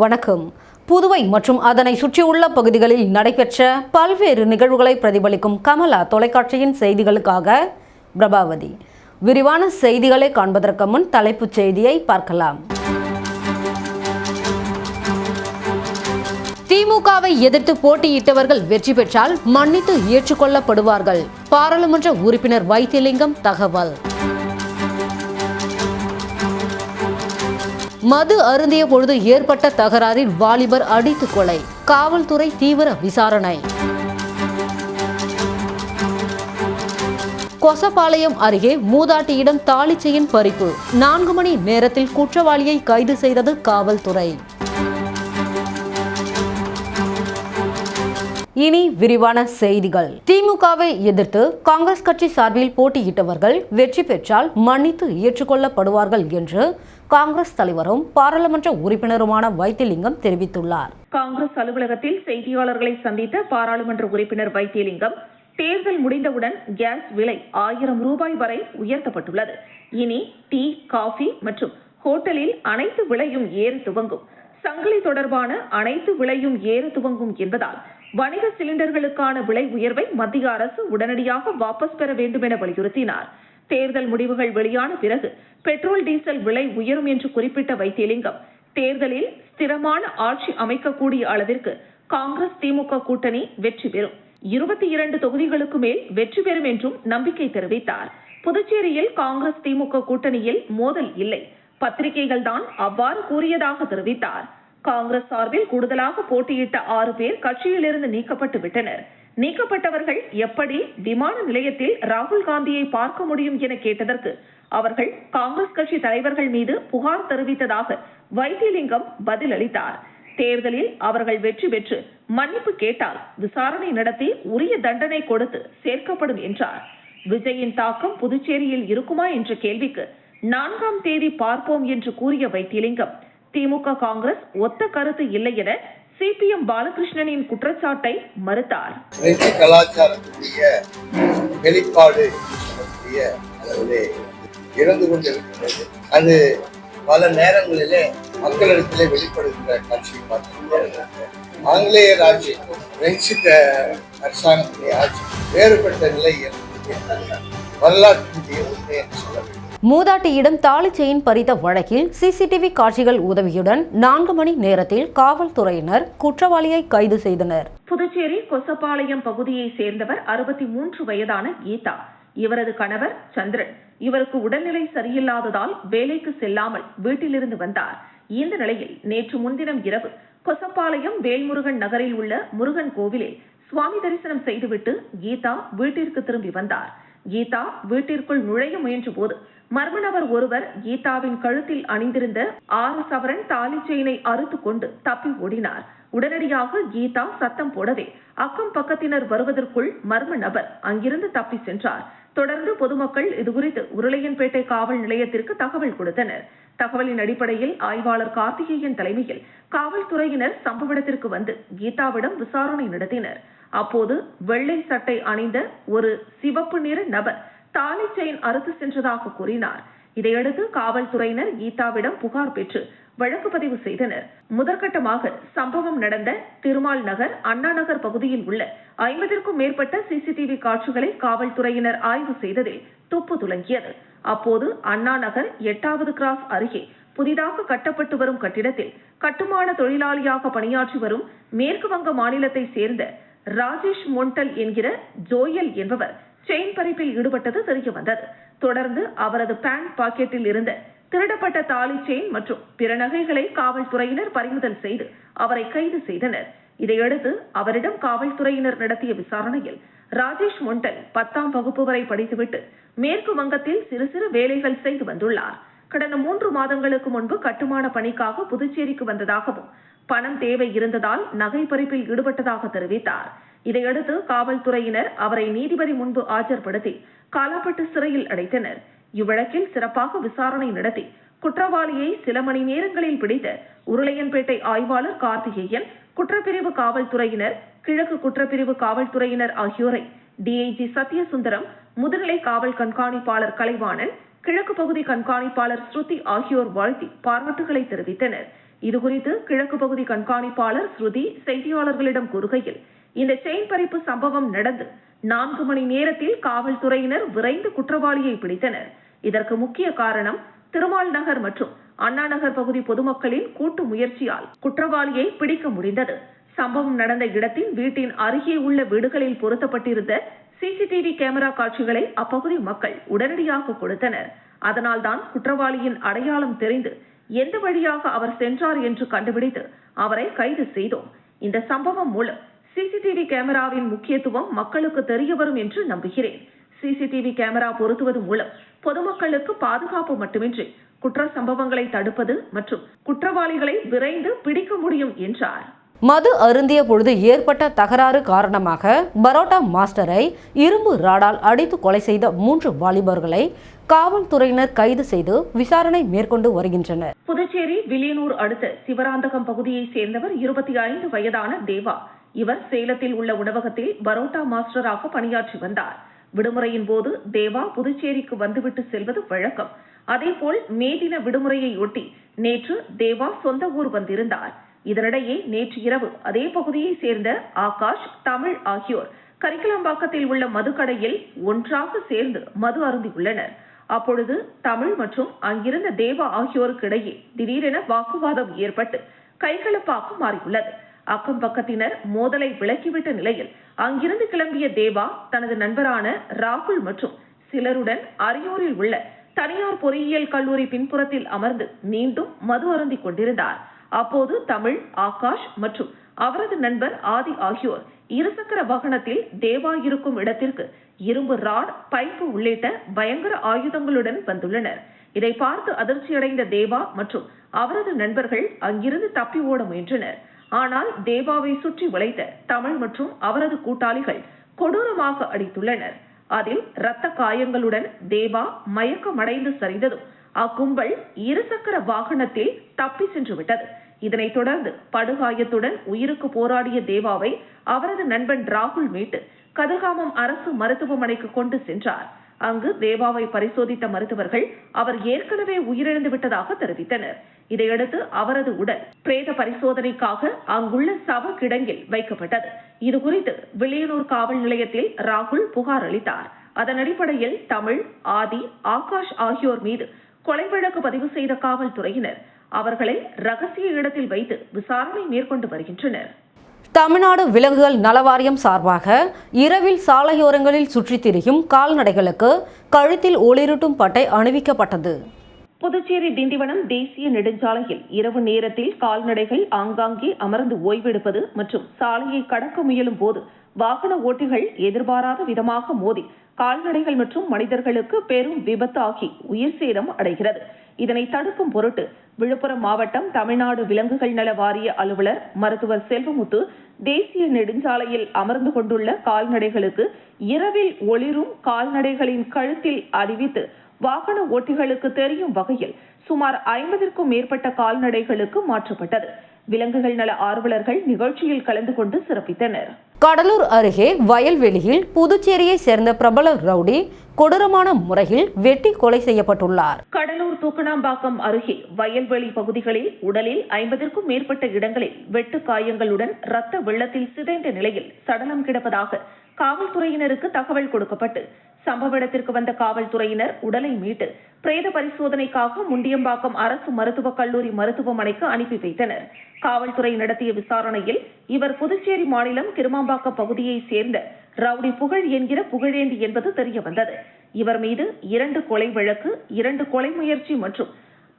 வணக்கம். புதுவை மற்றும் அதனை சுற்றியுள்ள பகுதிகளில் நடைபெற்ற பல்வேறு நிகழ்வுகளை பிரதிபலிக்கும் கமலா தொலைக்காட்சியின் செய்திகளுக்காக பிரபாவதி. விரிவான செய்திகளை காண்பதற்கு முன் தலைப்புச் செய்தியை பார்க்கலாம். திமுகவை எதிர்த்து போட்டியிட்டவர்கள் வெற்றி பெற்றால் மன்னித்து ஏற்றுக்கொள்ளப்படுவார்கள். பாராளுமன்ற உறுப்பினர் வைத்திலிங்கம் தகவல். மது அருந்திய பொழுது ஏற்பட்ட தகராறில் வாலிபர் அடித்து கொலை. காவல்துறை தீவிர விசாரணை. கொசப்பாளையம் அருகே மூதாட்டியிடம் தாலி செயின் பறிப்பு. 4 மணி நேரத்தில் குற்றவாளியை கைது செய்தது காவல்துறை. இனி விரிவான செய்திகள். திமுகவை எதிர்த்து காங்கிரஸ் கட்சி சார்பில் போட்டியிட்டவர்கள் வெற்றி பெற்றால் மன்னித்து ஏற்றுக்கொள்ளப்படுவார்கள் என்று காங்கிரஸ் தலைவரும் பாராளுமன்ற உறுப்பினருமான வைத்திலிங்கம் தெரிவித்துள்ளார். காங்கிரஸ் அலுவலகத்தில் செய்தியாளர்களை சந்தித்த பாராளுமன்ற உறுப்பினர் வைத்திலிங்கம், தேர்தல் முடிந்தவுடன் கேஸ் விலை 1000 ரூபாய் வரை உயர்த்தப்பட்டுள்ளது. இனி டீ, காஃபி மற்றும் ஹோட்டலில் அனைத்து விலையும் ஏற துவங்கும். சங்கிலி தொடர்பான அனைத்து விலையும் ஏற துவங்கும் என்பதால் வணிக சிலிண்டர்களுக்கான விலை உயர்வை மத்திய அரசு உடனடியாக வாபஸ் பெற வேண்டும் என வலியுறுத்தினார். தேர்தல் முடிவுகள் வெளியான பிறகு பெட்ரோல், டீசல் விலை உயரும் என்று குறிப்பிட்ட வைத்திலிங்கம், தேர்தலில் ஸ்திரமான ஆட்சி அமைக்கக்கூடிய அளவிற்கு காங்கிரஸ் திமுக கூட்டணி வெற்றி பெறும். 22 தொகுதிகளுக்கு மேல் வெற்றி பெறும் என்றும் நம்பிக்கை தெரிவித்தார். புதுச்சேரியில் காங்கிரஸ் திமுக கூட்டணியில் மோதல் இல்லை, பத்திரிகைகள் தான் அவ்வாறு கூறியதாக தெரிவித்தார். காங்கிரஸ் சார்பில் கூடுதலாக போட்டியிட்ட 6 பேர் கட்சியிலிருந்து நீக்கப்பட்டு விட்டனர். நீக்கப்பட்டவர்கள் எப்படி விமான நிலையத்தில் ராகுல் காந்தியை பார்க்க முடியும் என கேட்டதற்கு அவர்கள் காங்கிரஸ் கட்சி தலைவர்கள் மீது புகார் தெரிவித்ததாக வைத்திலிங்கம் பதில் அளித்தார். தேர்தலில் அவர்கள் வெற்றி பெற்று மன்னிப்பு கேட்டால் விசாரணை நடத்தி உரிய தண்டனை கொடுத்து சேர்க்கப்படும் என்றார். விஜயின் தாக்கம் புதுச்சேரியில் இருக்குமா என்ற கேள்விக்கு 4ஆம் தேதி பார்ப்போம் என்று கூறிய வைத்திலிங்கம், திமுக காங்கிரஸ் ஒத்த கருத்து இல்லை என சிபிஎம் பாலகிருஷ்ணனின் குற்றச்சாட்டை மறுத்தார். கலாச்சாரத்துடைய வெளிப்பாடு இறந்து கொண்டிருக்கிறது. அது பல நேரங்களிலே மக்களிடத்திலே வெளிப்படுகிற காட்சி பார்த்து ஆங்கிலேயர் ஆட்சி, பிரெஞ்சு அரசாங்கத்துடைய ஆட்சி வேறுபட்ட நிலை வரலாற்று உண்மை என்று சொல்ல வேண்டும். மூதாட்டியிடம் தாலி செயின் பறித்த வழக்கில் சிசிடிவி காட்சிகள் உதவியுடன் 4 மணி நேரத்தில் காவல்துறையினர் குற்றவாளியை கைது செய்தனர். புதுச்சேரி கொசப்பாளையம் பகுதியை சேர்ந்தவர் 63 வயதான கீதா. இவரது கணவர் சந்திரன். இவருக்கு உடல்நிலை சரியில்லாததால் வேலைக்கு செல்லாமல் வீட்டிலிருந்து வந்தார். இந்த நிலையில் நேற்று முன்தினம் இரவு கொசப்பாளையம் வேல்முருகன் நகரில் உள்ள முருகன் கோவிலில் சுவாமி தரிசனம் செய்துவிட்டு கீதா வீட்டிற்கு திரும்பி வந்தார். கீதா வீட்டிற்குள் நுழைய முயன்ற போது மர்ம நபர் ஒருவர் கீதாவின் கழுத்தில் அணிந்திருந்த 6 சவரன் தாலி செயினை அறுத்து கொண்டு தப்பி ஓடினார். உடனடியாக கீதா சத்தம் போடவே அக்கம் பக்கத்தினர் வருவதற்குள் மர்ம நபர் அங்கிருந்து தப்பி சென்றார். தொடர்ந்து பொதுமக்கள் இதுகுறித்து உருளையன்பேட்டை காவல் நிலையத்திற்கு தகவல் கொடுத்தனர். தகவலின் அடிப்படையில் ஆய்வாளர் கார்த்திகேயன் தலைமையில் காவல்துறையினர் சம்பவ இடத்திற்கு வந்து கீதாவிடம் விசாரணை நடத்தினர். அப்போது வெள்ளை சட்டை அணிந்த ஒரு சிவப்பு நிற நபர் தாலி செயின் அறுத்து சென்றதாக கூறினார். இதையடுத்து காவல்துறையினர் கீதாவிடம் புகார் பெற்று வழக்கு பதிவு செய்தனர். முதற்கட்டமாக சம்பவம் நடந்த திருமால் நகர், அண்ணா நகர் பகுதியில் உள்ள 50க்கும் மேற்பட்ட சிசிடிவி காட்சிகளை காவல்துறையினர் ஆய்வு செய்ததில் துப்பு துலங்கியது. அப்போது அண்ணா நகர் 8வது கிராஸ் அருகே புதிதாக கட்டப்பட்டு வரும் கட்டிடத்தில் கட்டுமான தொழிலாளியாக பணியாற்றி வரும் மேற்கு வங்க மாநிலத்தை சேர்ந்த ராஜேஷ் மொண்டல் என்கிற ஜோயல் என்பவர் செயின் பறிப்பில் ஈடுபட்டது தெரிய வந்தது. தொடர்ந்து அவரது பேண்ட் பாக்கெட்டில் இருந்த திருடப்பட்ட தாலி செயின் மற்றும் பிற நகைகளை காவல்துறையினர் பறிமுதல் செய்து அவரை கைது செய்தனர். இதையடுத்து அவரிடம் காவல்துறையினர் நடத்திய விசாரணையில் ராஜேஷ் மொண்டல் 10ஆம் வகுப்பு வரை படித்துவிட்டு மேற்கு வங்கத்தில் சிறு சிறு வேலைகள் செய்து வந்துள்ளார். கடந்த 3 மாதங்களுக்கு முன்பு கட்டுமான பணிக்காக புதுச்சேரிக்கு வந்ததாகவும் பணம் தேவை இருந்ததால் நகை பறிப்பில் ஈடுபட்டதாக தெரிவித்தார். இதையடுத்து காவல்துறையினர் அவரை நீதிபதி முன்பு ஆஜர்படுத்தி காலாப்பட்டு சிறையில் அடைத்தனர். இவ்வழக்கில் சிறப்பாக விசாரணை நடத்தி குற்றவாளியை சில மணி நேரங்களில் பிடித்த உருளையன்பேட்டை ஆய்வாளர் கார்த்திகேயன், குற்றப்பிரிவு காவல்துறையினர், கிழக்கு குற்றப்பிரிவு காவல்துறையினர் ஆகியோரை டிஐஜி சத்யசுந்தரம், முதுநிலை காவல் கண்காணிப்பாளர் கலைவாணன், கிழக்கு பகுதி கண்காணிப்பாளர் ஸ்ருதி ஆகியோர் வாழ்த்தி பாராட்டுகளை தெரிவித்தனர். இதுகுறித்து கிழக்கு பகுதி கண்காணிப்பாளர் ஸ்ருதி செய்தியாளர்களிடம் கூறுகையில், இந்த செயின் பறிப்பு சம்பவம் நடந்து 4 மணி நேரத்தில் காவல்துறையினர் விரைந்து குற்றவாளியை பிடித்தனர். இதற்கு முக்கிய காரணம் திருமால் நகர் மற்றும் அண்ணா நகர் பகுதி பொதுமக்களின் கூட்டு முயற்சியால் குற்றவாளியை பிடிக்க முடிந்தது. சம்பவம் நடந்த இடத்தின் வீட்டின் அருகே உள்ள வீடுகளில் பொருத்தப்பட்டிருந்த சிசிடிவி கேமரா காட்சிகளை அப்பகுதி மக்கள் உடனடியாக கொடுத்தனர். அதனால்தான் குற்றவாளியின் அடையாளம் தெரிந்து எந்த வழியாக அவர் சென்றார் என்று கண்டுபிடித்து அவரை கைது செய்தோம். இந்த சம்பவம் மூலம் சிசிடிவி கேமராவின் முக்கியத்துவம் மக்களுக்கு தெரிய வரும் என்று நம்புகிறேன். சிசிடிவி கேமரா பொருத்துவது மூலம் பொதுமக்களுக்கு பாதுகாப்பு மட்டுமின்றி குற்ற சம்பவங்களை தடுப்பது மற்றும் குற்றவாளிகளை விரைந்து பிடிக்க முடியும் என்றார். மது அருந்திய பொழுது ஏற்பட்ட தகராறு காரணமாக பரோட்டா மாஸ்டரை இரும்பு ராடால் அடித்து கொலை செய்த 3 வாலிபர்களை காவல்துறையினர் கைது செய்து விசாரணை மேற்கொண்டு வருகின்றனர். புதுச்சேரி வில்லியனூர் அடுத்த சிவராந்தகம் பகுதியைச் சேர்ந்தவர் 25 வயதான தேவா. இவர் சேலத்தில் உள்ள உணவகத்தில் பரோட்டா மாஸ்டராக பணியாற்றி வந்தார். விடுமுறையின் போது தேவா புதுச்சேரிக்கு வந்துவிட்டு செல்வது வழக்கம். அதேபோல் மே தின விடுமுறையை ஒட்டி நேற்று தேவா சொந்த ஊர் வந்திருந்தார். இதனிடையே நேற்று இரவு அதே பகுதியை சேர்ந்த ஆகாஷ், தமிழ் ஆகியோர் கரிக்கலாம்பாக்கத்தில் உள்ள மதுக்கடையில் ஒன்றாக சேர்ந்து மது அருந்தியுள்ளனர். அப்பொழுது தமிழ் மற்றும் அங்கிருந்த தேவா ஆகியோருக்கு இடையே திடீரென வாக்குவாதம் ஏற்பட்டு கைகலப்பாக மாறியுள்ளது. அக்கம் பக்கத்தினர் மோதலை விலக்கிவிட்ட நிலையில் அங்கிருந்து கிளம்பிய தேவா தனது நண்பரான ராகுல் மற்றும் சிலருடன் அரியூரில் உள்ள தனியார் பொறியியல் கல்லூரி பின்புறத்தில் அமர்ந்து மீண்டும் மது அருந்திக் கொண்டிருந்தார். அப்போது தமிழ், ஆகாஷ் மற்றும் அவரது நண்பர் ஆதி ஆகியோர் இருசக்கர வாகனத்தில் தேவா இருக்கும் இடத்திற்கு இரும்பு ராட், பைப்பு உள்ளிட்ட பயங்கர ஆயுதங்களுடன் வந்துள்ளனர். இதை பார்த்து அதிர்ச்சியடைந்த தேவா மற்றும் அவரது நண்பர்கள் அங்கிருந்து தப்பி ஓட முயன்றனர். ஆனால் தேவாவை சுற்றி வளைத்த தமிழ் மற்றும் அவரது கூட்டாளிகள் கொடூரமாக அடித்துள்ளனர். அதில் இரத்த காயங்களுடன் தேவா மயக்கமடைந்து சரிந்ததும் அக்கும்பல் இருசக்கர வாகனத்தில் தப்பி சென்று விட்டது. இதனைத் தொடர்ந்து படுகாயத்துடன் உயிருக்கு போராடிய தேவாவை அவரது நண்பன் ராகுல் மீட்டு கதிர்காமம் அரசு மருத்துவமனைக்கு கொண்டு சென்றார். அங்கு தேவாவை பரிசோதித்த மருத்துவர்கள் அவர் ஏற்கனவே உயிரிழந்து விட்டதாக தெரிவித்தனர். இதையடுத்து அவரது உடல் பிரேத பரிசோதனைக்காக அங்குள்ள சவ கிடங்கில் வைக்கப்பட்டது. இதுகுறித்து வில்லியனூர் காவல் நிலையத்தில் ராகுல் புகார் அளித்தார். அதன் அடிப்படையில் தமிழ், ஆதி, ஆகாஷ் ஆகியோர் மீது கொலை வழக்கு பதிவு செய்த காவல்துறையினர் அவர்களை ரகசிய இடத்தில் வைத்து விசாரணை மேற்கொண்டு வருகின்றனர். தமிழ்நாடு விலங்குகள் நலவாரியம் சார்பாக இரவில் சாலையோரங்களில் சுற்றித் திரியும் கால்நடைகளுக்கு கழுத்தில் ஒளிரூட்டும் பட்டை அணிவிக்கப்பட்டது. புதுச்சேரி திண்டிவனம் தேசிய நெடுஞ்சாலையில் இரவு நேரத்தில் கால்நடைகள் ஆங்காங்கே அமர்ந்து ஓய்வெடுப்பது மற்றும் சாலையை கடக்க முயலும் போது வாகன ஓட்டிகள் எதிர்பாராத விதமாக மோதி கால்நடைகள் மற்றும் மனிதர்களுக்கு பெரும் விபத்து ஆகி உயிர் சேதம் அடைகிறது. இதனை தடுக்கும் பொருட்டு விழுப்புரம் மாவட்டம் தமிழ்நாடு விலங்குகள் நல வாரிய அலுவலர் மருத்துவர் செல்வமுத்து தேசிய நெடுஞ்சாலையில் அமர்ந்து கொண்டுள்ள கால்நடைகளுக்கு இரவில் ஒளிரும் கால்நடைகளின் கழுத்தில் அறிவித்து வாகன ஓட்டிகளுக்கு தெரியும் வகையில் சுமார் 50க்கும் மேற்பட்ட கால்நடைகளுக்கு மாற்றப்பட்டது. விலங்குகள் நல ஆர்வலர்கள் நிகழ்ச்சியில் கலந்து கொண்டு சிறப்பித்தனர். கடலூர் அருகே வயல்வெளியில் புதுச்சேரியை சேர்ந்த பிரபல ரவுடி கொடூரமான முறையில் வெட்டி கொலை செய்யப்பட்டுள்ளார். கடலூர் தூக்கணாம்பாக்கம் அருகே வயல்வெளி பகுதிகளில் உடலில் 50க்கும் மேற்பட்ட இடங்களில் வெட்டு காயங்களுடன் இரத்த வெள்ளத்தில் சிதைந்த நிலையில் சடலம் கிடப்பதாக காவல்துறையினருக்கு தகவல் கொடுக்கப்பட்டு சம்பவ இடத்திற்கு வந்த காவல்துறையினர் உடலை மீட்டு பிரேத பரிசோதனைக்காக முண்டியம்பாக்கம் அரசு மருத்துவக் கல்லூரி மருத்துவமனைக்கு அனுப்பி வைத்தனர். காவல்துறை நடத்திய விசாரணையில் இவர் புதுச்சேரி மாநிலம் கிருமாம்பாக்கம் பகுதியைச் சேர்ந்த ரவுடி புகழ் என்கிற புகழேந்தி என்பது தெரிய வந்தது. இவர் மீது 2 கொலை வழக்கு, 2 கொலை முயற்சி மற்றும்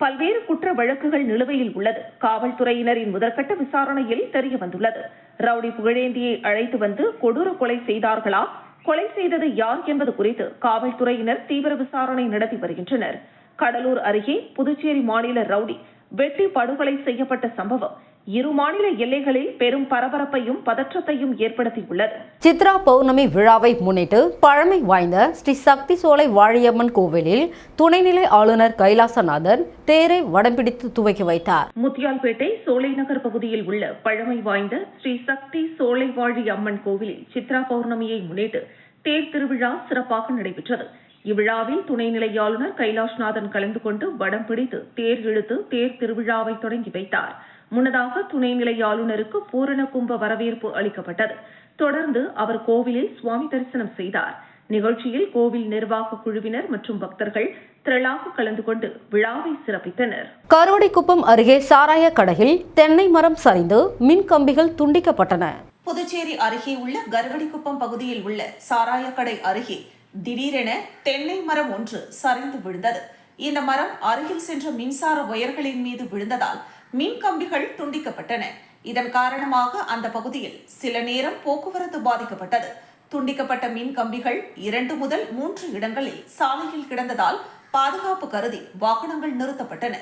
பல்வேறு குற்ற வழக்குகள் நிலுவையில் உள்ளது. காவல்துறையினரின் முதற்கட்ட விசாரணையில் தெரிய வந்துள்ளது. ரவுடி புகழேந்தியை அழைத்து வந்து கொடூர கொலை செய்தார்களா, கொலை செய்தது யார் என்பது குறித்து காவல்துறையினர் தீவிர விசாரணை நடத்தி வருகின்றனர். கடலூர் அருகே புதுச்சேரி மாநில ரவுடி வெட்டி படுகொலை செய்யப்பட்ட சம்பவம் இரு மாநில எல்லைகளில் பெரும் பரபரப்பையும் பதற்றத்தையும் ஏற்படுத்தியுள்ளது. சித்ரா பௌர்ணமி விழாவை முன்னிட்டு பழமை வாய்ந்த ஸ்ரீ சக்தி சோலை வாழியம்மன் கோவிலில் துணைநிலை ஆளுநர் கைலாசநாதன் தேரை வடம்பிடித்து துவக்கி வைத்தார். முத்தியால்பேட்டை சோலை நகர் பகுதியில் உள்ள பழமை வாய்ந்த ஸ்ரீ சக்தி சோலை வாழி அம்மன் கோவிலில் சித்ரா பௌர்ணமியை முன்னிட்டு தேர் திருவிழா சிறப்பாக நடைபெற்றது. இவ்விழாவில் துணைநிலை ஆளுநர் கைலாஷ்நாதன் கலந்து கொண்டு வடம் பிடித்து தேர் இழுத்து தேர் திருவிழாவை தொடங்கி வைத்தார். முன்னதாக துணைநிலை ஆளுநருக்கு பூரண கும்ப வரவேற்பு அளிக்கப்பட்டது. தொடர்ந்து அவர் கோவிலில் சுவாமி தரிசனம் செய்தார். நிகழ்ச்சியில் கோவில் நிர்வாக குழுவினர் மற்றும் பக்தர்கள் திரளாக கலந்து கொண்டு விழாவை சிறப்பித்தனர். கருவடிக்குப்பம் அருகே சாராய கடையில் தென்னை மரம் சரிந்து மின் கம்பிகள் துண்டிக்கப்பட்டன. புதுச்சேரி அருகே உள்ள கருவடிக்குப்பம் பகுதியில் உள்ள சாராய கடை அருகே திடீரென தென்னை மரம் ஒன்று சரிந்து விழுந்தது. இந்த மரம் அருகில் சென்ற மின்சார ஒயர்களின் மீது விழுந்ததால் மின் கம்பிகள் துண்டிக்கப்பட்டன. இதன் காரணமாக அந்த பகுதியில் சில நேரம் போக்குவரத்து பாதிக்கப்பட்டது. துண்டிக்கப்பட்ட மின் கம்பிகள் 2 முதல் 3 இடங்களில் சாலையில் கிடந்ததால் பாதுகாப்பு கருதி வாகனங்கள் நிறுத்தப்பட்டன.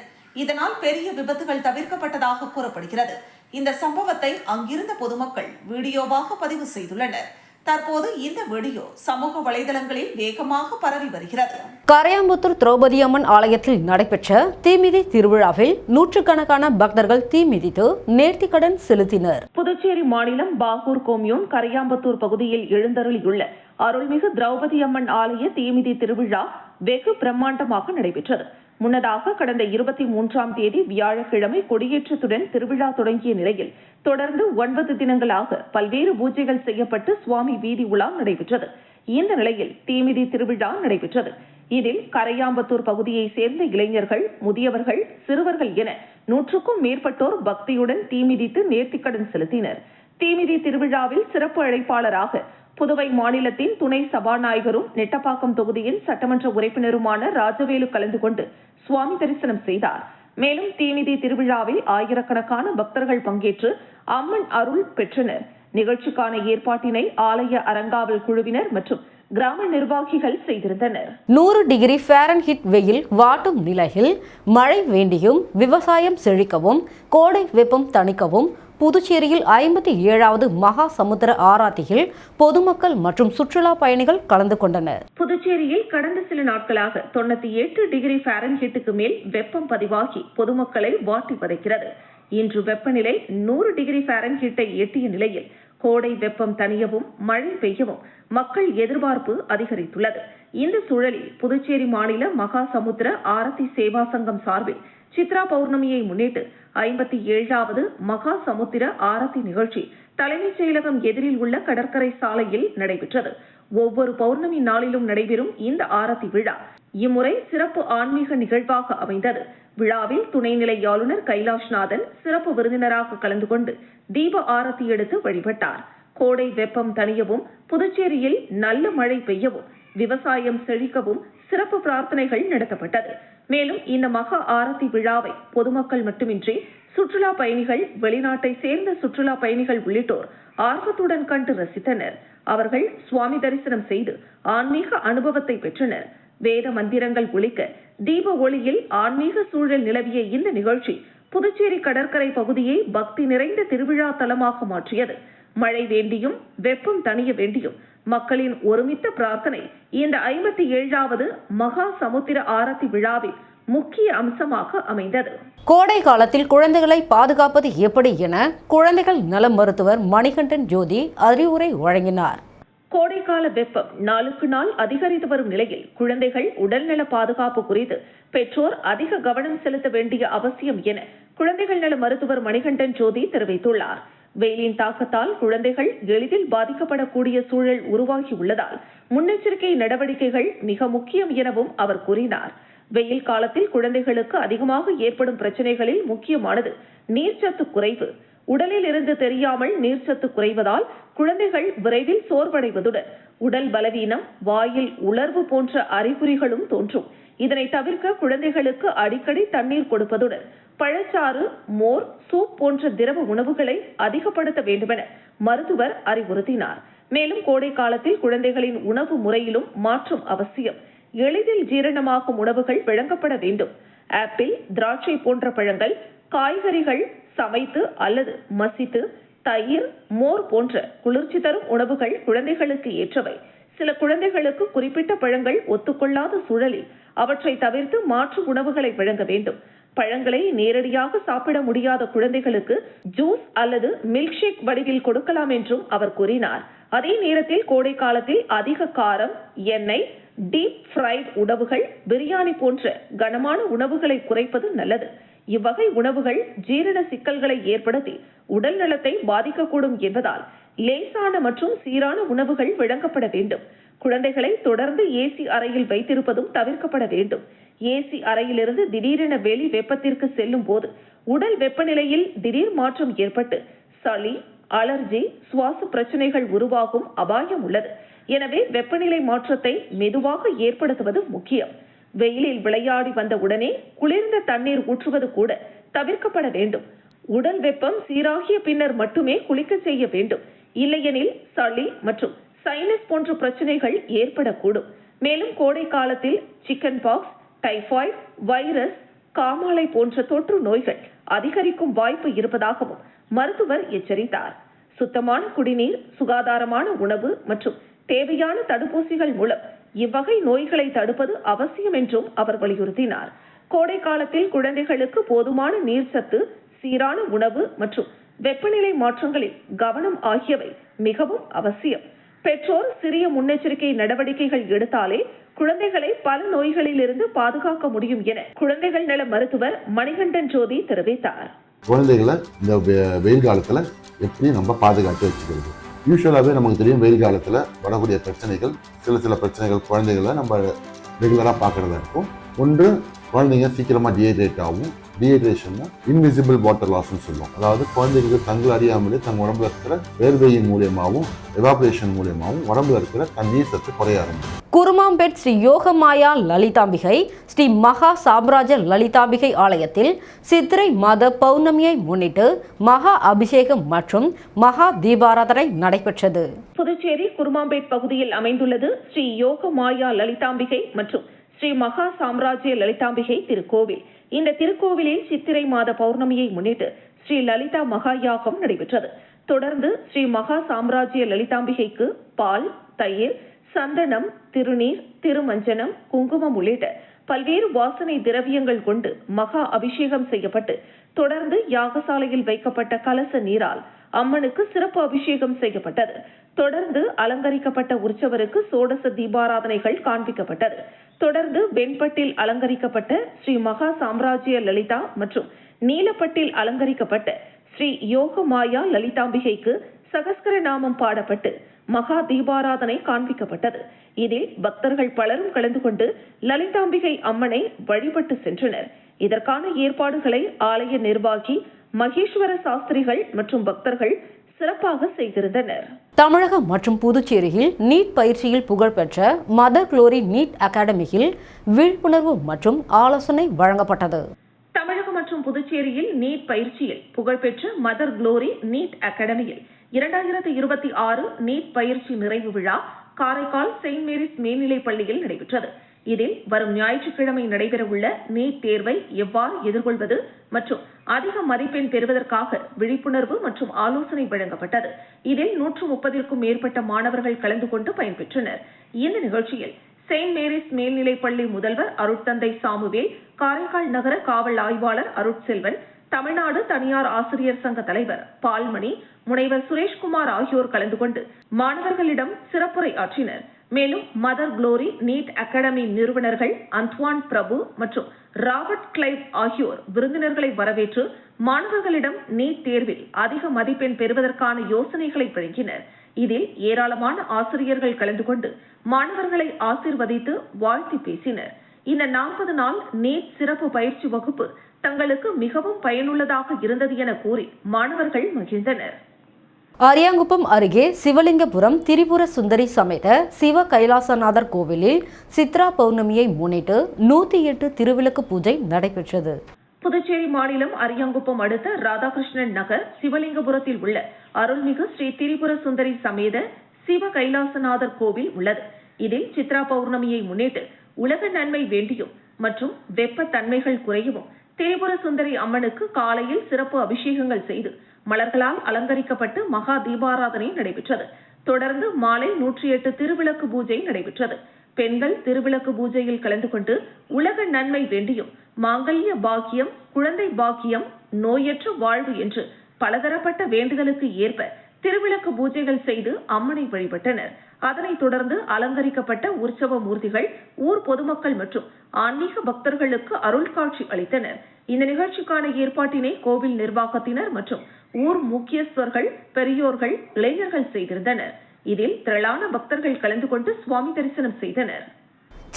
இதனால் பெரிய விபத்துகள் தவிர்க்கப்பட்டதாக கூறப்படுகிறது. இந்த சம்பவத்தை அங்கிருந்த பொதுமக்கள் வீடியோவாக பதிவு செய்துள்ளனர். தற்போது இந்த வீடியோ சமூக வலைதளங்களில் வேகமாக பரவி வருகிறது. கரையாம்புத்தூர் திரௌபதி அம்மன் ஆலயத்தில் நடைபெற்ற தீமிதி திருவிழாவில் நூற்றுக்கணக்கான பக்தர்கள் தீமிதித்து நேர்த்திக்கடன் செலுத்தினர். புதுச்சேரி மாநிலம் பாகூர் கோமியோன் கரையாம்பத்தூர் பகுதியில் எழுந்தருளியுள்ள அருள்மிகு திரௌபதி அம்மன் ஆலய தீமிதி திருவிழா வெகு பிரம்மாண்டமாக நடைபெற்றது. முன்னதாக கடந்த 23ஆம் தேதி வியாழக்கிழமை கொடியேற்றத்துடன் திருவிழா தொடங்கிய நிலையில் தொடர்ந்து 9 தினங்களாக பல்வேறு பூஜைகள் செய்யப்பட்டு சுவாமி வீதி உலா நடைபெற்றது. இந்த நிலையில் தீமிதி திருவிழா நடைபெற்றது. இதில் கரையாம்பத்தூர் பகுதியை சேர்ந்த இளைஞர்கள், முதியவர்கள், சிறுவர்கள் என 100க்கும் மேற்பட்டோர் பக்தியுடன் தீமிதித்து நேர்த்திக்கடன் செலுத்தினர். தீமிதி திருவிழாவில் சிறப்பு அழைப்பாளராக புதுவை மாநிலத்தின் துணை சபாநாயகரும் நெட்டப்பாக்கம் தொகுதியின் சட்டமன்ற உறுப்பினருமான ராஜவேலு கலந்து கொண்டு சுவாமி தரிசனம் செய்தார். மேலும் தீமிதி திருவிழாவில் ஆயிரக்கணக்கான பக்தர்கள் பங்கேற்று அம்மன் அருள் பெற்றனர். நிகழ்ச்சிக்கான ஏற்பாட்டினை ஆலய அறங்காவல் குழுவினர் மற்றும் கிராம நிர்வாகிகள் செய்திருந்தனர். 100 டிகிரி ஃபாரன்ஹீட் வெயில் வாட்டும் நிலையில் மழை வேண்டியும் விவசாயம் செழிக்கவும் கோடை வெப்பம் தணிக்கவும் புதுச்சேரியில் 57வது மகா சமுத்திர ஆராத்தியில் பொதுமக்கள் மற்றும் சுற்றுலா பயணிகள் கலந்து கொண்டனர். புதுச்சேரியில் கடந்த சில நாட்களாக 98 டிகிரி ஃபாரன்ஹீட்டுக்கு மேல் வெப்பம் பதிவாகி பொதுமக்களை வாட்டி வதைக்கிறது. இன்று வெப்பநிலை 100 டிகிரி ஃபாரன்ஹீட்டை எட்டிய நிலையில் கோடை வெப்பம் தணியவும் மழை பெய்யவும் மக்கள் எதிர்பார்ப்பு அதிகரித்துள்ளது. இந்த சூழலில் புதுச்சேரி மாநில மகா சமுத்திர ஆரத்தி சேவா சங்கம் சார்பில் சித்ரா பௌர்ணமியை முன்னிட்டு 57வது மகா சமுத்திர ஆரத்தி நிகழ்ச்சி தலைமைச் செயலகம் எதிரில் உள்ள கடற்கரை சாலையில் நடைபெற்றது. ஒவ்வொரு பௌர்ணமி நாளிலும் நடைபெறும் இந்த ஆரத்தி விழா இம்முறை சிறப்பு ஆன்மீக நிகழ்வாக அமைந்தது. விழாவில் துணைநிலை ஆளுநர் கைலாஷ்நாதன் சிறப்பு விருந்தினராக கலந்து கொண்டு தீப ஆரத்தி எடுத்து வழிபட்டார். கோடை வெப்பம் தணியவும் புதுச்சேரியில் நல்ல மழை பெய்யவும் விவசாயம் செழிக்கவும் சிறப்பு பிரார்த்தனைகள் நடத்தப்பட்டது. மேலும் இந்த மகா ஆரத்தி விழாவை பொதுமக்கள் மட்டுமின்றி சுற்றுலா பயணிகள், வெளிநாட்டை சேர்ந்த சுற்றுலா பயணிகள் உள்ளிட்டோர் ஆர்வத்துடன் கண்டு ரசித்தனர். அவர்கள் சுவாமி தரிசனம் செய்து ஆன்மீக அனுபவத்தை பெற்றனர். வேத மந்திரங்கள் ஒலிக்க தீப ஒளியில் ஆன்மீக சூழல் நிலவிய இந்த நிகழ்ச்சி புதுச்சேரி கடற்கரை பகுதியை பக்தி நிறைந்த திருவிழா தலமாக மாற்றியது. மழை வேண்டியும் வெப்பம் தணிய வேண்டியும் மக்களின் ஒருமித்த பிரார்த்தனை இந்த 57வது மகா சமுத்திர ஆரத்தி விழாவில் முக்கிய அம்சமாக அமைந்தது. கோடை காலத்தில் குழந்தைகளை பாதுகாப்பது எப்படி என குழந்தைகள் நல மருத்துவர் மணிகண்டன் ஜோதி அறிவுரை வழங்கினார். கோடைக்கால வெப்பம் நாளுக்கு நாள் அதிகரித்து வரும் நிலையில் குழந்தைகள் உடல்நல பாதுகாப்பு குறித்து பெற்றோர் அதிக கவனம் செலுத்த வேண்டிய அவசியம் என குழந்தைகள் நல மருத்துவர் மணிகண்டன் ஜோதி தெரிவித்துள்ளார். வெயிலின் தாக்கத்தால் குழந்தைகள் எளிதில் பாதிக்கப்படக்கூடிய சூழல் உருவாகி உள்ளதால் முன்னெச்சரிக்கை நடவடிக்கைகள் மிக முக்கியம் எனவும் அவர் கூறினார். வெயில் காலத்தில் குழந்தைகளுக்கு அதிகமாக ஏற்படும் பிரச்சனைகளில் முக்கியமானது நீர்ச்சத்து குறைவு. உடலில் இருந்து தெரியாமல் நீர்ச்சத்து குறைவதால் குழந்தைகள் விரைவில் சோர்வடைவதுடன் உடல் பலவீனம், வாயில் உலர்வு போன்ற அறிகுறிகளும் தோன்றும். இதனை தவிர்க்க குழந்தைகளுக்கு அடிக்கடி தண்ணீர் கொடுப்பதுடன் பழச்சாறு, மோர், சூப் போன்ற திரவ உணவுகளை அதிகப்படுத்த வேண்டுமென மருத்துவர் அறிவுறுத்தினார். மேலும் கோடை காலத்தில் குழந்தைகளின் உணவு முறையிலும் மாற்றம் அவசியம். எளிதில் ஜீரணமாகும் உணவுகள் வழங்கப்பட வேண்டும். ஆப்பிள், திராட்சை போன்ற பழங்கள், காய்கறிகள் சமைத்து அல்லது மசித்து, தயிர், மோர் போன்ற குளிர்ச்சி தரும் உணவுகள் குழந்தைகளுக்கு ஏற்றவை. சில குழந்தைகளுக்கு குறிப்பிட்ட பழங்கள் ஒத்துக்கொள்ளாத சூழலில் அவற்றை தவிர்த்து மாற்று உணவுகளை வழங்க வேண்டும். பழங்களை நேரடியாக சாப்பிட முடியாத குழந்தைகளுக்கு ஜூஸ் அல்லது மில்க் ஷேக் வடிவில் கொடுக்கலாம் என்றும் அவர் கூறினார். அதே நேரத்தில் கோடை காலத்தில் அதிக காரம், எண்ணெய், டீப் ஃப்ரைட் உணவுகள், பிரியாணி போன்ற கனமான உணவுகளை குறைப்பது நல்லது. இவ்வகை உணவுகள் ஜீரண சிக்கல்களை ஏற்படுத்தி உடல் நலத்தை பாதிக்கக்கூடும் என்பதால் லேசான மற்றும் சீரான உணவுகள் வழங்கப்பட வேண்டும். குழந்தைகளை தொடர்ந்து ஏசி அறையில் வைத்திருப்பதும் தவிர்க்கப்பட வேண்டும். ஏசி அறையிலிருந்து திடீரென வெளி வெப்பத்திற்கு செல்லும் போது உடல் வெப்பநிலையில் திடீர் மாற்றம் ஏற்பட்டு சளி, அலர்ஜி, சுவாச பிரச்சனைகள் உருவாகும் அபாயம் உள்ளது. எனவே வெப்பநிலை மாற்றத்தை மெதுவாக ஏற்படுத்துவது முக்கியம். வெயிலில் விளையாடி வந்த உடனே குளிர்ந்த தண்ணீர் ஊற்றுவது கூட தவிர்க்கப்பட வேண்டும். உடல் வெப்பம் சீராகிய பின்னர் மட்டுமே குளிக்க செய்ய வேண்டும். இல்லையெனில் சளி மற்றும் சைனஸ் போன்ற பிரச்சனைகள் ஏற்படக்கூடும். மேலும் கோடை காலத்தில் சிக்கன் பாக்ஸ், டைபாய்டு, வைரஸ், காமாலை போன்ற தொற்று நோய்கள் அதிகரிக்கும் வாய்ப்பு இருப்பதாகவும் மருத்துவர் எச்சரித்தார். சுத்தமான குடிநீர், சுகாதாரமான உணவு மற்றும் தேவையான தடுப்பூசிகள் மூலம் இவ்வகை நோய்களை தடுப்பது அவசியம் என்றும் அவர் வலியுறுத்தினார். கோடை காலத்தில் குழந்தைகளுக்கு போதுமான நீர்ச்சத்து, சீரான உணவு மற்றும் வெப்பநிலை மாற்றங்களில் கவனம் ஆகியவை மிகவும் அவசியம். பெற்றோர் சிறிய முன்னெச்சரிக்கை நடவடிக்கைகள் எடுத்தாலே குழந்தைகளை பல நோய்களில் இருந்து பாதுகாக்க முடியும் என குழந்தைகள் நல மருத்துவர் மணிகண்டன் ஜோதி தெரிவித்தார். குழந்தைகளை இந்த வெயில் காலத்துல எப்படி நம்ம பாதுகாத்து வச்சுக்கிறது? யூஸ்வலாகவே நமக்கு தெரியும், வெயில் காலத்துல வரக்கூடிய பிரச்சனைகள், சில பிரச்சனைகள் குழந்தைகளை நம்ம ரெகுலராக பார்க்கறதா இருக்கும். ஒன்று, குழந்தைங்க சீக்கிரமா டீஹைட்ரேட் ஆகும். டீஹைட்ரேஷன்னா இன்விசிபிள் வாட்டர் லாஸ்ன்னு சொல்லுவோம். அதாவது குழந்தைங்களுக்கு தங்கள் அறியாமலே தங்க உடம்புல இருக்கிற வேர்வையின் மூலியமாகவும் எவாபரேஷன் மூலியமாகவும் உடம்புல இருக்கிற தண்ணீர் சத்து குறைய ஆரம்பிக்கும். குருமாம்பேட் ஸ்ரீ யோகமாயா லலிதாம்பிகை ஸ்ரீ மகா சாம்ராஜ லலிதாம்பிகை ஆலயத்தில் சித்திரை மாத பௌர்ணமியை முன்னிட்டு மகா அபிஷேகம் மற்றும் மகா தீபாராதனை நடைபெற்றது. புதுச்சேரி குருமாம்பேட் பகுதியில் அமைந்துள்ளது ஸ்ரீ யோகமாயா லலிதாம்பிகை மற்றும் ஸ்ரீ மகா சாம்ராஜ்ய லலிதாம்பிகை திருக்கோவில். இந்த திருக்கோவிலில் சித்திரை மாத பௌர்ணமியை முன்னிட்டு ஸ்ரீ லலிதா மகா யாகம் நடைபெற்றது. தொடர்ந்து ஸ்ரீ மகா சாம்ராஜ்ய லலிதாம்பிகைக்கு பால், தயிர், சந்தனம், திருநீர், திருமஞ்சனம், குங்குமம் உள்ளிட்ட பல்வேறு வாசனை திரவியங்கள் கொண்டு மகா அபிஷேகம் செய்யப்பட்டு தொடர்ந்து யாகசாலையில் வைக்கப்பட்ட கலச நீரால் அம்மனுக்கு சிறப்பு அபிஷேகம் செய்யப்பட்டது. தொடர்ந்து அலங்கரிக்கப்பட்ட உற்சவருக்கு சோடச தீபாராதனைகள் காண்பிக்கப்பட்டது. தொடர்ந்து வெண்பட்டில் அலங்கரிக்கப்பட்ட ஸ்ரீ மகா சாம்ராஜ்ய லலிதா மற்றும் நீலப்பட்டில் அலங்கரிக்கப்பட்ட ஸ்ரீ யோகமாயா லலிதாம்பிகைக்கு சகஸ்கர நாமம் பாடப்பட்டு மகா தீபாராதனை காண்பிக்கப்பட்டது. இதில் பக்தர்கள் பலரும் கலந்து கொண்டு லலிதாம்பிகை அம்மனை வழிபட்டு சென்றனர். இதற்கான ஏற்பாடுகளை ஆலய நிர்வாகி மகேஸ்வர சாஸ்திரிகள் மற்றும் பக்தர்கள் சிறப்பாக செய்திருந்தனர். தமிழகம் மற்றும் புதுச்சேரியில் நீட் பயிற்சியில் புகழ்பெற்ற மதர் குளோரி நீட் அகாடமியில் விழிப்புணர்வு மற்றும் ஆலோசனை வழங்கப்பட்டது. தமிழகம் மற்றும் புதுச்சேரியில் நீட் பயிற்சியில் புகழ்பெற்ற மதர் குளோரி நீட் அகாடமியில் 2026 நீட் பயிற்சி நிறைவு விழா காரைக்கால் செயின்ட் மேரிஸ் மேல்நிலைப் பள்ளியில் நடைபெற்றது. இதில் வரும் ஞாயிற்றுக்கிழமை நடைபெறவுள்ள நீட் தேர்வை எவ்வாறு எதிர்கொள்வது மற்றும் அதிக மதிப்பெண் பெறுவதற்காக விழிப்புணர்வு மற்றும் ஆலோசனை வழங்கப்பட்டது. இதில் 130க்கும் மேற்பட்ட மாணவர்கள் கலந்து கொண்டு பயன்பெற்றனர். இந்த நிகழ்ச்சியில் செயின்ட் மேரிஸ் மேல்நிலைப் பள்ளி முதல்வர் அருட்தந்தை சாமுவேல், காரைக்கால் நகர காவல் ஆய்வாளர் அருட்செல்வன், தமிழ்நாடு தனியார் ஆசிரியர் சங்க தலைவர் பால்மணி, முனைவர் சுரேஷ்குமார் ஆகியோர் கலந்து கொண்டு மாணவர்களிடம் சிறப்புரை ஆற்றினர். மேலும் மதர் குளோரி நீட் அகாடமி நிறுவனர்கள் அந்த்வான் பிரபு மற்றும் ராபர்ட் கிளைவ் ஆகியோர் விருந்தினர்களை வரவேற்று மாணவர்களிடம் நீட் தேர்வில் அதிக மதிப்பெண் பெறுவதற்கான யோசனைகளை வழங்கினர். இதில் ஏராளமான ஆசிரியர்கள் கலந்து கொண்டு மாணவர்களை ஆசீர்வதித்து வாழ்த்தி பேசினர். இந்த 40 நாள் நீட் சிறப்பு பயிற்சி வகுப்பு தங்களுக்கு மிகவும் பயனுள்ளதாக இருந்தது என கூறி மாணவர்கள் மகிழ்ந்தனர். அரியாங்குப்பம் அருகே சிவலிங்கபுரம் திரிபுர சுந்தரி சமேத சிவ கைலாசநாதர் கோவிலில் சித்ரா பௌர்ணமியை முன்னிட்டு 108 திருவிளக்கு பூஜை நடைபெற்றது. புதுச்சேரி மாநிலம் அரியாங்குப்பம் அடுத்த ராதாகிருஷ்ணன் நகர் சிவலிங்கபுரத்தில் உள்ள அருள்மிகு ஸ்ரீ திரிபுர சுந்தரி சமேத சிவ கைலாசநாதர் கோவில் உள்ளது. இதில் சித்ரா பௌர்ணமியை முன்னிட்டு உலக நன்மை வேண்டியும் மற்றும் வெப்ப தன்மைகள் குறையவும் திரிபுர சுந்தரி அம்மனுக்கு காலையில் சிறப்பு அபிஷேகங்கள் செய்து மலர்களால் அலங்கரிக்கப்பட்டு மகா தீபாராதனை நடைபெற்றது. தொடர்ந்து மாலை 108 திருவிளக்கு பூஜை நடைபெற்றது. பெண்கள் திருவிளக்கு பூஜையில் கலந்து கொண்டு உலக நன்மை வேண்டியும் மாங்கல்ய பாக்கியம், குழந்தை பாக்கியம், நோயற்ற வாழ்வு என்று பலதரப்பட்ட வேண்டுதலுக்கு ஏற்ப திருவிளக்கு பூஜைகள் செய்து அம்மனை வழிபட்டனர். அதனைத் தொடர்ந்து அலங்கரிக்கப்பட்ட உற்சவ மூர்த்திகள் ஊர் பொதுமக்கள் மற்றும் ஆன்மீக பக்தர்களுக்கு அருள் காட்சி அளித்தனர். இந்த நிகழ்ச்சிக்கான ஏற்பாட்டினை கோவில் நிர்வாகத்தினர் மற்றும் ஊர் முக்கியஸ்தர்கள், பெரியோர்கள், இளைஞர்கள் செய்திருந்தனர். இதில் திரளான பக்தர்கள் கலந்து கொண்டு சுவாமி தரிசனம் செய்தனர்.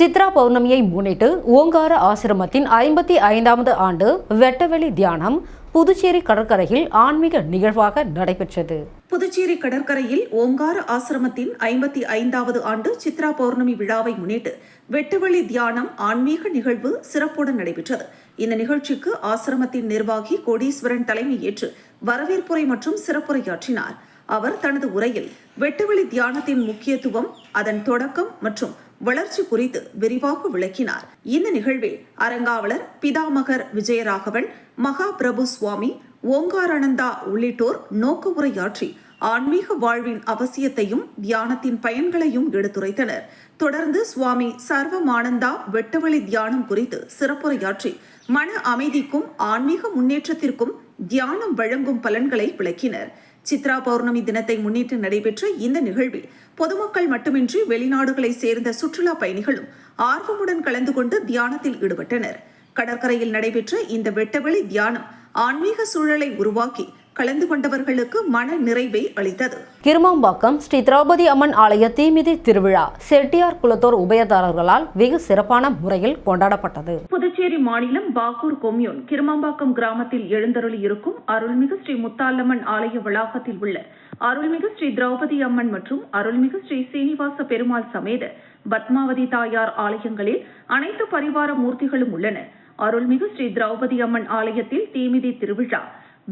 சித்ரா பௌர்ணமியை முன்னிட்டு ஓங்கார ஆசிரமத்தின் 55வது ஆண்டு வெட்டவெளி தியானம் புதுச்சேரி கடற்கரையில் ஆன்மீக நிகழ்வாக நடைபெற்றது. புதுச்சேரி கடற்கரையில் ஓங்கார ஆசிரமத்தின் 55வது ஆண்டு சித்ரா பௌர்ணமி விழாவை முன்னிட்டு வெட்டுவெளி தியானம் ஆன்மீக நிகழ்வு சிறப்புடன் நடைபெற்றது. இந்த நிகழ்ச்சிக்கு ஆசிரமத்தின் நிர்வாகி கோடீஸ்வரன் தலைமை ஏற்று வரவேற்புரை மற்றும் சிறப்புரையாற்றினார். அவர் தனது உரையில் வெட்டுவெளி தியானத்தின் முக்கியத்துவம், அதன் தொடக்கம் மற்றும் வளர்ச்சி குறித்து விரிவாக விளக்கினார். இந்த நிகழ்வில் அரங்காவலர் பிதாமகர் விஜயராகவன், மகா பிரபு சுவாமி, ஓங்காரானந்தா உள்ளிட்டோர் நோக்க உரையாற்றி ஆன்மீக வாழ்வின் அவசியத்தையும் தியானத்தின் பயன்களையும் எடுத்துரைத்தனர். தொடர்ந்து சுவாமி சர்வமானந்தா வெட்டுவெளி தியானம் குறித்து சிறப்புரையாற்றி மன அமைதிக்கும் ஆன்மீக முன்னேற்றத்திற்கும் தியானம் வழங்கும் பலன்களை விளக்கினர். சித்ரா பௌர்ணமி தினத்தை முன்னிட்டு நடைபெற்ற இந்த நிகழ்வில் பொதுமக்கள் மட்டுமின்றி வெளிநாடுகளை சேர்ந்த சுற்றுலா பயணிகளும் ஆர்வமுடன் கலந்து கொண்டு தியானத்தில் ஈடுபட்டனர். கடற்கரையில் நடைபெற்ற இந்த வெட்டவெளி தியானம் ஆன்மீக சூழலை உருவாக்கி கலந்து கொண்டவர்களுக்கு மன நிறைவை அளித்தது. கிருமாம்பாக்கம் ஸ்ரீ திரௌபதி அம்மன் ஆலய தீமிதி திருவிழா செட்டியார் குலத்தோர் உபயதாரர்களால் வெகு சிறப்பான முறையில் கொண்டாடப்பட்டது. புதுச்சேரி மாநிலம் பாகூர் கொம்யூன் கிருமாம்பாக்கம் கிராமத்தில் எழுந்தருளி இருக்கும் அருள்மிகு ஸ்ரீ முத்தாலம்மன் ஆலய வளாகத்தில் உள்ள அருள்மிகு ஸ்ரீ திரௌபதி அம்மன் மற்றும் அருள்மிகு ஸ்ரீ சீனிவாச பெருமாள் சமேத பத்மாவதி தாயார் ஆலயங்களில் அனைத்து பரிவார மூர்த்திகளும் உள்ளன. அருள்மிகு ஸ்ரீ திரௌபதி அம்மன் ஆலயத்தில் தீமிதி திருவிழா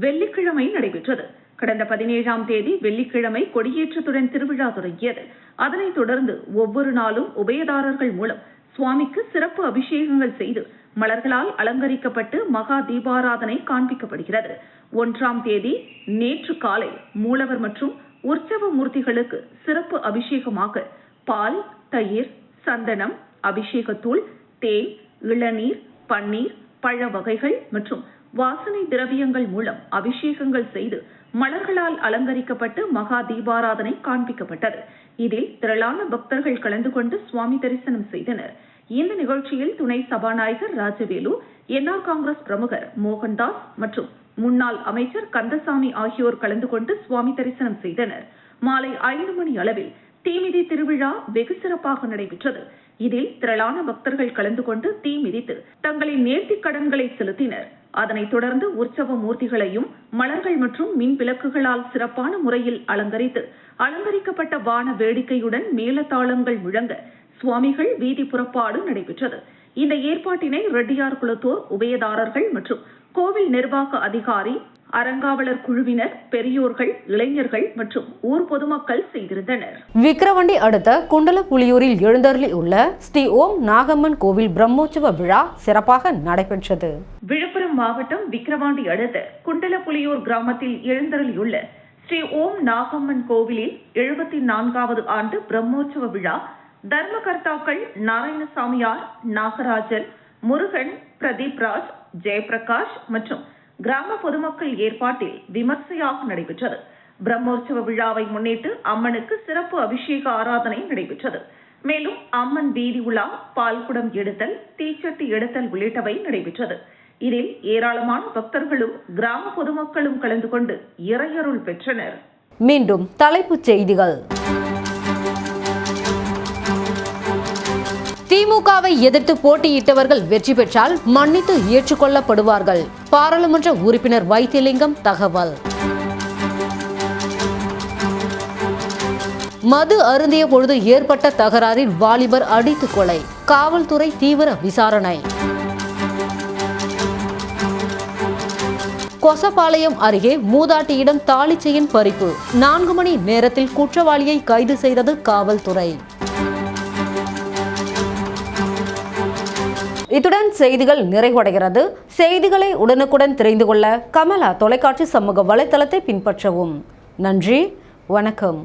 வெள்ளிக்கிழமை நடைபெற்றது. கடந்த 17ஆம் தேதி வெள்ளிக்கிழமை கொடியேற்றத்துடன் திருவிழா தொடங்கியது. அதனைத் தொடர்ந்து ஒவ்வொரு நாளும் உபயதாரர்கள் மூலம் சுவாமிக்கு சிறப்பு அபிஷேகங்கள் செய்து மலர்களால் அலங்கரிக்கப்பட்டு மகா தீபாராதனை காண்பிக்கப்படுகிறது. 1ஆம் தேதி நேற்று காலை மூலவர் மற்றும் உற்சவ மூர்த்திகளுக்கு சிறப்பு அபிஷேகமாக பால், தயிர், சந்தனம், அபிஷேகத்தூள், தேன், இளநீர், பன்னீர், பழ வகைகள் மற்றும் வாசனை திரவியங்கள் மூலம் அபிஷேகங்கள் செய்து மலர்களால் அலங்கரிக்கப்பட்டு மகா தீபாராதனை காண்பிக்கப்பட்டது. இதில் திரளான பக்தர்கள் கலந்து கொண்டு சுவாமி தரிசனம் செய்தனர். இந்த நிகழ்ச்சியில் துணை சபாநாயகர் ராஜவேலு, என்ஆர் காங்கிரஸ் பிரமுகர் மோகன்தாஸ் மற்றும் முன்னாள் அமைச்சர் கந்தசாமி ஆகியோர் கலந்து கொண்டு சுவாமி தரிசனம் செய்தனர். மாலை 5 மணி அளவில் தீமிதி திருவிழா வெகு சிறப்பாக நடைபெற்றது. இதில் திரளான பக்தர்கள் கலந்து கொண்டு தீ மிதித்து தங்களின் நேர்த்திக் கடன்களை செலுத்தினர். அதனைத் தொடர்ந்து உற்சவ மூர்த்திகளையும் மலர்கள் மற்றும் மின் விளக்குகளால் சிறப்பான முறையில் அலங்கரிக்கப்பட்ட வான வேடிக்கையுடன் மேளதாளங்கள் முழங்க சுவாமிகள் வீதி புறப்பாடு நடைபெற்றது. இந்த ஏற்பாட்டினை ரெட்டியார் குலத்தோர் உபயதாரர்கள் மற்றும் கோவில் நிர்வாக அதிகாரி, அரங்காவலர் குழுவினர், பெரியோர்கள், இளைஞர்கள் மற்றும் ஊர் பொதுமக்கள் செய்திருந்தனர். விக்கிரவாண்டி அடுத்த குண்டலப்புலியூரில் எழுந்தருளி உள்ள ஸ்ரீ ஓம் நாகம்மன் கோவில் பிரம்மோற்சவ விழா சிறப்பாக நடைபெற்றது. விழுப்புரம் மாவட்டம் விக்கிரவாண்டி அடுத்த குண்டலப்புலியூர் கிராமத்தில் எழுந்தருளியுள்ள ஸ்ரீ ஓம் நாகம்மன் கோவிலில் 74வது ஆண்டு பிரம்மோற்சவ விழா தர்மகர்த்தாக்கள் நாராயணசாமியார், நாகராஜன், முருகன், பிரதீப் ராஜ், ஜெயபிரகாஷ் மற்றும் கிராம பொதுமக்கள் ஏற்பாட்டில் விமர்சையாக நடைபெற்றது. பிரம்மோற்சவ விழாவை முன்னிட்டு அம்மனுக்கு சிறப்பு அபிஷேக ஆராதனை நடைபெற்றது. மேலும் அம்மன் வீதி உலா, பால்குடம் எடுத்தல், தீச்சட்டி எடுத்தல் உள்ளிட்டவை நடைபெற்றது. இதில் ஏராளமான பக்தர்களும் கிராம பொதுமக்களும் கலந்து கொண்டு இறையருள் பெற்றனர். மீண்டும் தலைப்புச் செய்திகள். திமுகவை எதிர்த்து போட்டியிட்டவர்கள் வெற்றி பெற்றால் மன்னித்து ஏற்றுக்கொள்ளப்படுவார்கள். பாராளுமன்ற உறுப்பினர் வைத்திலிங்கம் தகவல். மது அருந்திய பொழுது ஏற்பட்ட தகராறில் வாலிபர் அடித்து கொலை. காவல்துறை தீவிர விசாரணை. கொசப்பாளையம் அருகே மூதாட்டியிடம் தாலி செயின் பறிப்பு. 4 மணி நேரத்தில் குற்றவாளியை கைது செய்தது காவல்துறை. இத்துடன் செய்திகள் நிறைவடைகிறது. செய்திகளை உடனுக்குடன் தெரிந்து கொள்ள கமலா தொலைக்காட்சி சமூக வலைத்தளத்தை பின்பற்றவும். நன்றி, வணக்கம்.